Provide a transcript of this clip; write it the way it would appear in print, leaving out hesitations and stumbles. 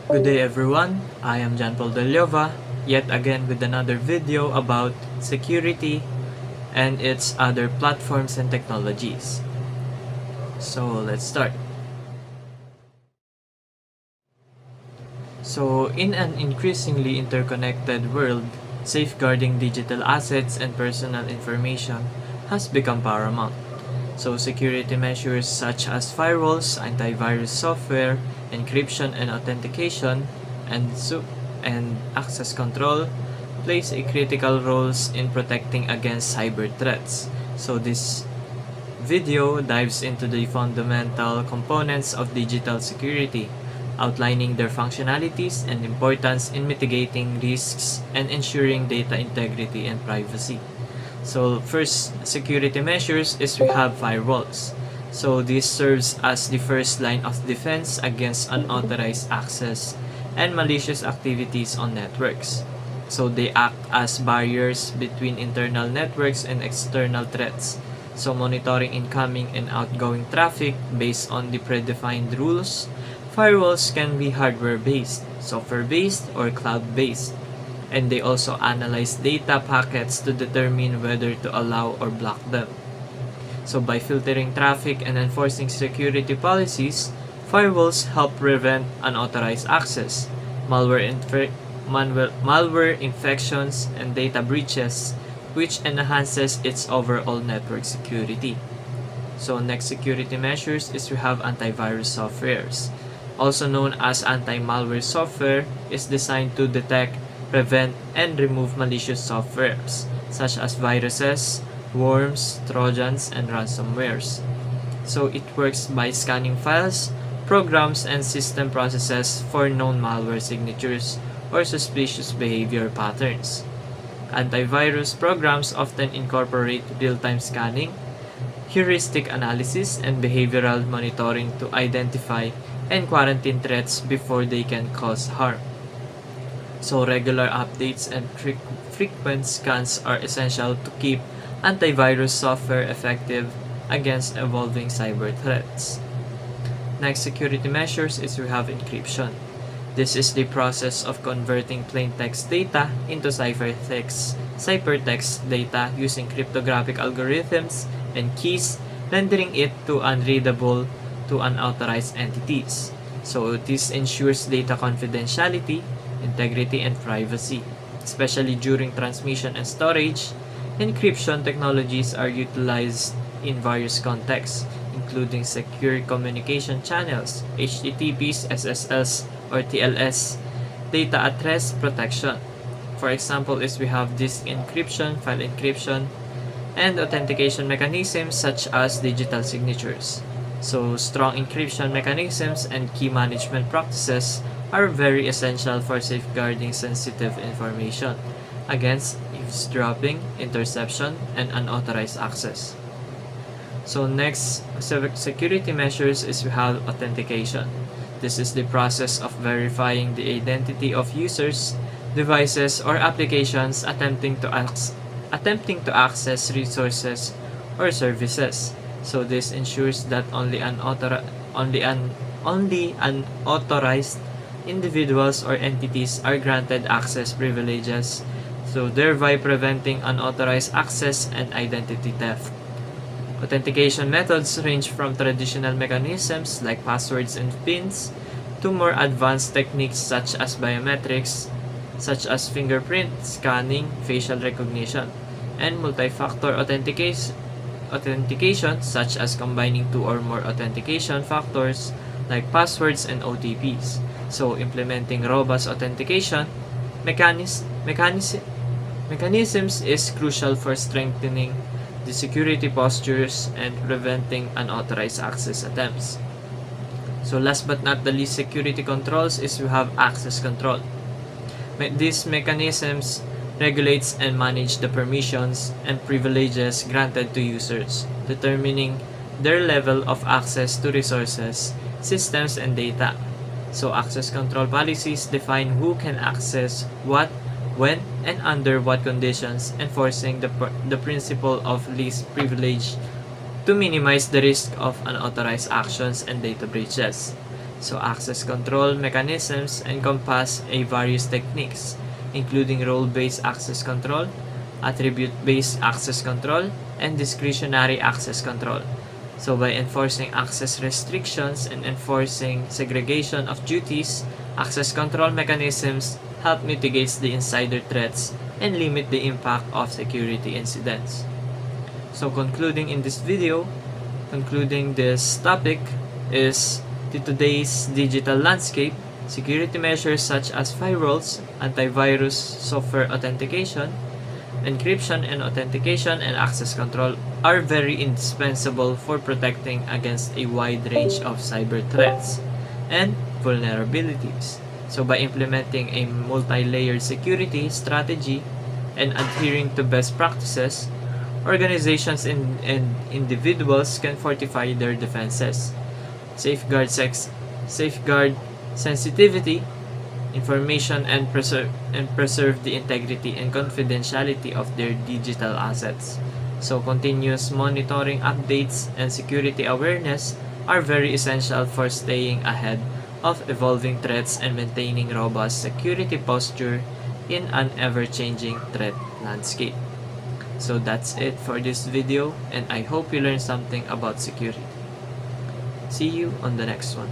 Good day everyone, I am Jan Paul Deliova, yet again with another video about security and its other platforms and technologies. So let's start. So in an increasingly interconnected world, safeguarding digital assets and personal information has become paramount. So security measures such as firewalls, antivirus software, encryption and authentication, and access control plays a critical roles in protecting against cyber threats. So this video dives into the fundamental components of digital security, outlining their functionalities and importance in mitigating risks and ensuring data integrity and privacy. So first security measures is we have firewalls. So this serves as the first line of defense against unauthorized access and malicious activities on networks. So they act as barriers between internal networks and external threats. So monitoring incoming and outgoing traffic based on the predefined rules. Firewalls can be hardware-based, software-based, or cloud-based. And they also analyze data packets to determine whether to allow or block them. So by filtering traffic and enforcing security policies, firewalls help prevent unauthorized access, malware infections, and data breaches, which enhances its overall network security. So next security measures is we have antivirus softwares. Also known as anti-malware software is designed to detect, prevent, and remove malicious softwares such as viruses, worms, trojans, and ransomwares. So it works by scanning files, programs, and system processes for known malware signatures or suspicious behavior patterns. Antivirus programs often incorporate real-time scanning, heuristic analysis, and behavioral monitoring to identify and quarantine threats before they can cause harm. So regular updates and frequent scans are essential to keep antivirus software effective against evolving cyber threats. Next security measures is we have encryption. This is the process of converting plain text data into ciphertext data using cryptographic algorithms and keys, rendering it to unreadable to unauthorized entities. So this ensures data confidentiality, integrity, and privacy, especially during transmission and storage. Encryption technologies are utilized in various contexts, including secure communication channels, HTTPs, SSLs, or TLS, data at rest protection. For example, is we have disk encryption, file encryption, and authentication mechanisms such as digital signatures. So strong encryption mechanisms and key management practices are very essential for safeguarding sensitive information against eavesdropping, interception, and unauthorized access. So next security measures is we have authentication. This is the process of verifying the identity of users, devices, or applications attempting to access resources or services. So this ensures that only unauthorized individuals or entities are granted access privileges, so thereby preventing unauthorized access and identity theft. Authentication methods range from traditional mechanisms like passwords and PINs to more advanced techniques such as biometrics, such as fingerprint scanning, facial recognition, and multi-factor authentication such as combining two or more authentication factors like passwords and OTPs. So implementing robust authentication mechanisms is crucial for strengthening the security postures and preventing unauthorized access attempts. So last but not the least, security controls is we have access control. These mechanisms regulates and manage the permissions and privileges granted to users, determining their level of access to resources, systems, and data. So access control policies define who can access what, when, and under what conditions, enforcing the principle of least privilege to minimize the risk of unauthorized actions and data breaches. So access control mechanisms encompass a various techniques, including role-based access control, attribute-based access control, and discretionary access control. So by enforcing access restrictions and enforcing segregation of duties, access control mechanisms help mitigate the insider threats and limit the impact of security incidents. So concluding this topic is today's digital landscape, security measures such as firewalls, antivirus software authentication, encryption and authentication, and access control are very indispensable for protecting against a wide range of cyber threats and vulnerabilities. So by implementing a multi-layered security strategy and adhering to best practices, organizations and individuals can fortify their defenses, safeguard sensitivity information, and preserve the integrity and confidentiality of their digital assets. So continuous monitoring, updates, and security awareness are very essential for staying ahead of evolving threats and maintaining robust security posture in an ever-changing threat landscape. So that's it for this video, and I hope you learned something about security. See you on the next one.